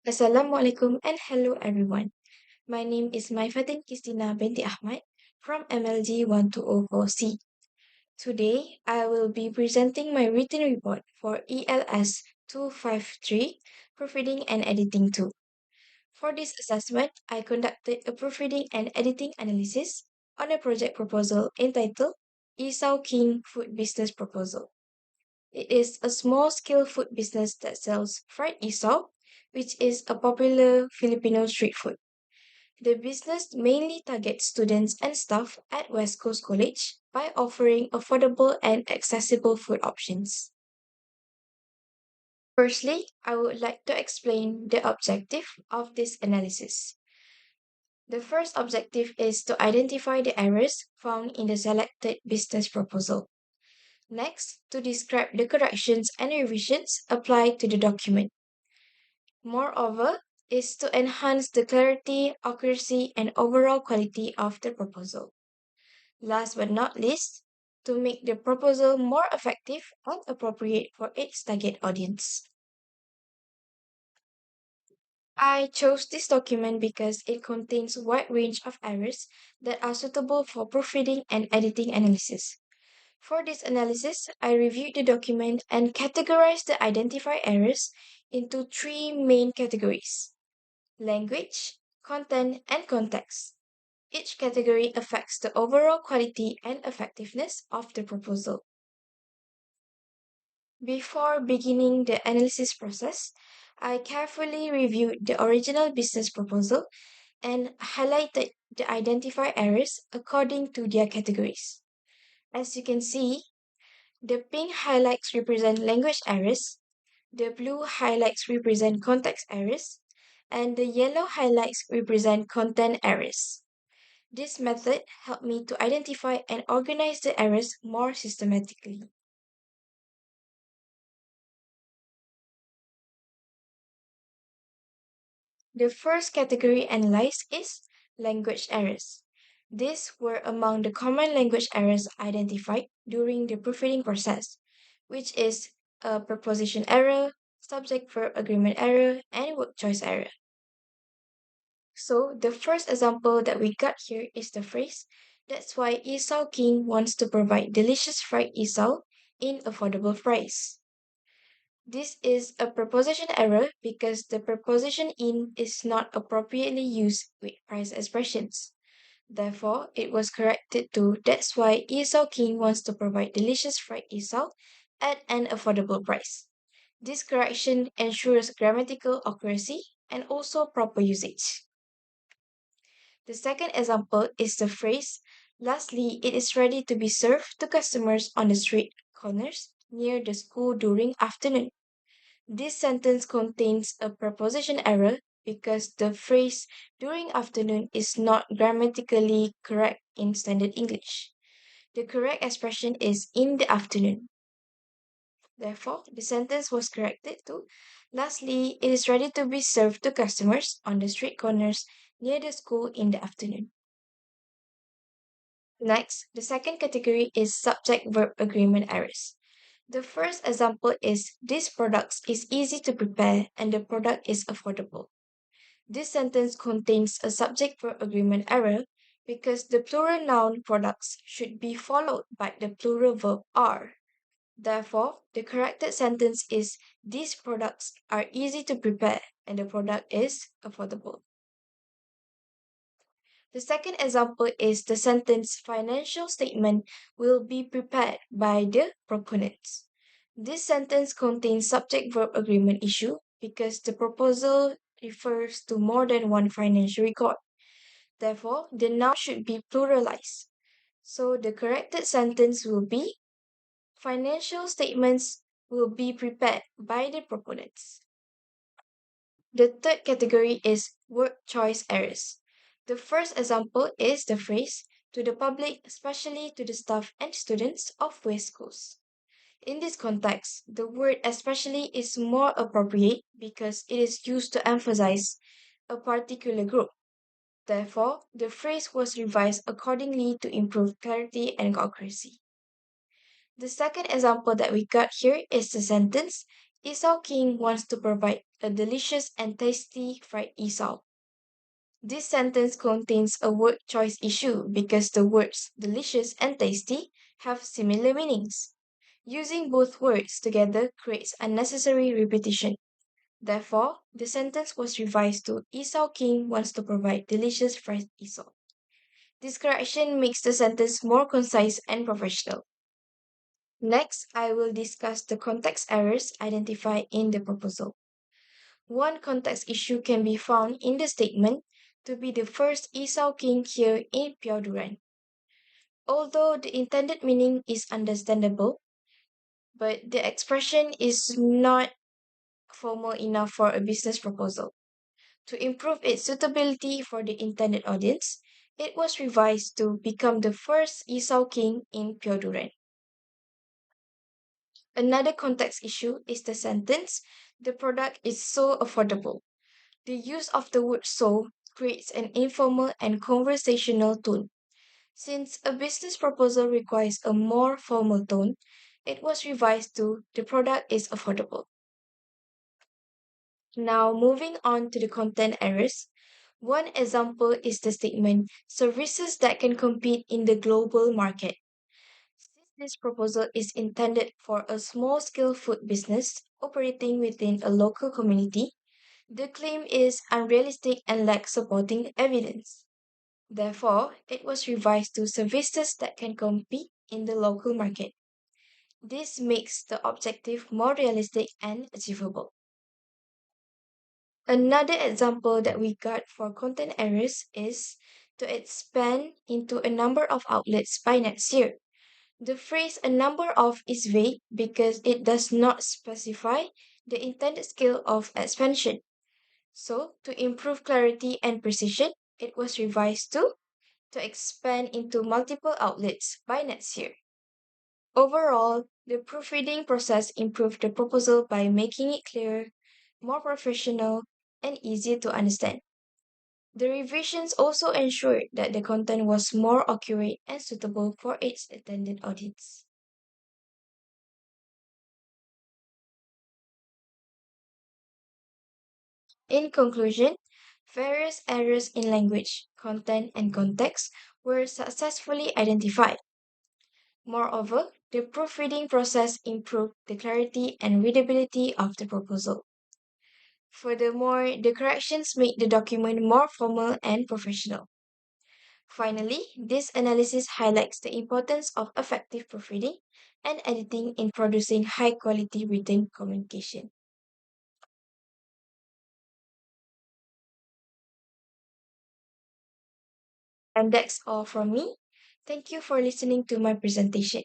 Assalamualaikum and hello everyone. My name is Maifatin Kistina binti Ahmad from MLG 1204C. Today, I will be presenting my written report for ELS 253 Proofreading and Editing 2. For this assessment, I conducted a proofreading and editing analysis on a project proposal entitled Esau King Food Business Proposal. It is a small-scale food business that sells fried isaw, which is a popular Filipino street food. The business mainly targets students and staff at West Coast College by offering affordable and accessible food options. Firstly, I would like to explain the objective of this analysis. The first objective is to identify the errors found in the selected business proposal. Next, to describe the corrections and revisions applied to the document. Moreover, is to enhance the clarity, accuracy, and overall quality of the proposal. Last but not least, to make the proposal more effective and appropriate for its target audience. I chose this document because it contains a wide range of errors that are suitable for proofreading and editing analysis. For this analysis, I reviewed the document and categorized the identified errors into three main categories: language, content, and context. Each category affects the overall quality and effectiveness of the proposal. Before beginning the analysis process, I carefully reviewed the original business proposal and highlighted the identified errors according to their categories. As you can see, the pink highlights represent language errors, the blue highlights represent context errors, and the yellow highlights represent content errors. This method helped me to identify and organize the errors more systematically. The first category analyzed is language errors. These were among the common language errors identified during the proofreading process, which is a preposition error, subject verb agreement error, and word choice error. So the first example that we got here is the phrase, "That's why Esau King wants to provide delicious fried Esau in affordable price." This is a preposition error because the preposition in is not appropriately used with price expressions. Therefore, it was corrected to "That's why Esau King wants to provide delicious fried Esau at an affordable price." This correction ensures grammatical accuracy and also proper usage. The second example is the phrase, "Lastly, it is ready to be served to customers on the street corners near the school during afternoon." This sentence contains a preposition error because the phrase during afternoon is not grammatically correct in standard English. The correct expression is in the afternoon. Therefore, the sentence was corrected to, "Lastly, it is ready to be served to customers on the street corners near the school in the afternoon." Next, the second category is subject-verb agreement errors. The first example is, "This product is easy to prepare and the product is affordable." This sentence contains a subject-verb agreement error because the plural noun products should be followed by the plural verb are. Therefore, the corrected sentence is, "These products are easy to prepare and the product is affordable." The second example is the sentence, "Financial statement will be prepared by the proponents." This sentence contains subject-verb agreement issue because the proposal refers to more than one financial record. Therefore, the noun should be pluralized. So the corrected sentence will be, "Financial statements will be prepared by the proponents." The third category is word choice errors. The first example is the phrase, "to the public, especially to the staff and students of West Coast." In this context, the word especially is more appropriate because it is used to emphasize a particular group. Therefore, the phrase was revised accordingly to improve clarity and accuracy. The second example that we got here is the sentence, Esau King wants to provide a delicious and tasty fried Esau. This sentence contains a word choice issue because the words delicious and tasty have similar meanings. Using both words together creates unnecessary repetition. Therefore, the sentence was revised to Esau King wants to provide delicious fried Esau. This correction makes the sentence more concise and professional. Next, I will discuss the context errors identified in the proposal. One context issue can be found in the statement to be the first Esau king here in Pyoduran. Although the intended meaning is understandable, but the expression is not formal enough for a business proposal. To improve its suitability for the intended audience, it was revised to become the first Esau king in Pyoduran. Another context issue is the sentence, the product is so affordable. The use of the word so creates an informal and conversational tone. Since a business proposal requires a more formal tone, it was revised to the product is affordable. Now, moving on to the content errors. One example is the statement services that can compete in the global market. Since this proposal is intended for a small scale food business operating within a local community, the claim is unrealistic and lacks supporting evidence. Therefore, it was revised to services that can compete in the local market. This makes the objective more realistic and achievable. Another example that we got for content errors is to expand into a number of outlets by next year. The phrase a number of is vague because it does not specify the intended scale of expansion. So, to improve clarity and precision, it was revised to expand into multiple outlets by next year. Overall, the proofreading process improved the proposal by making it clearer, more professional, and easier to understand. The revisions also ensured that the content was more accurate and suitable for its intended audience. In conclusion, various errors in language, content, and context were successfully identified. Moreover, the proofreading process improved the clarity and readability of the proposal. Furthermore, the corrections made the document more formal and professional. Finally, this analysis highlights the importance of effective proofreading and editing in producing high quality written communication. And that's all from me. Thank you for listening to my presentation.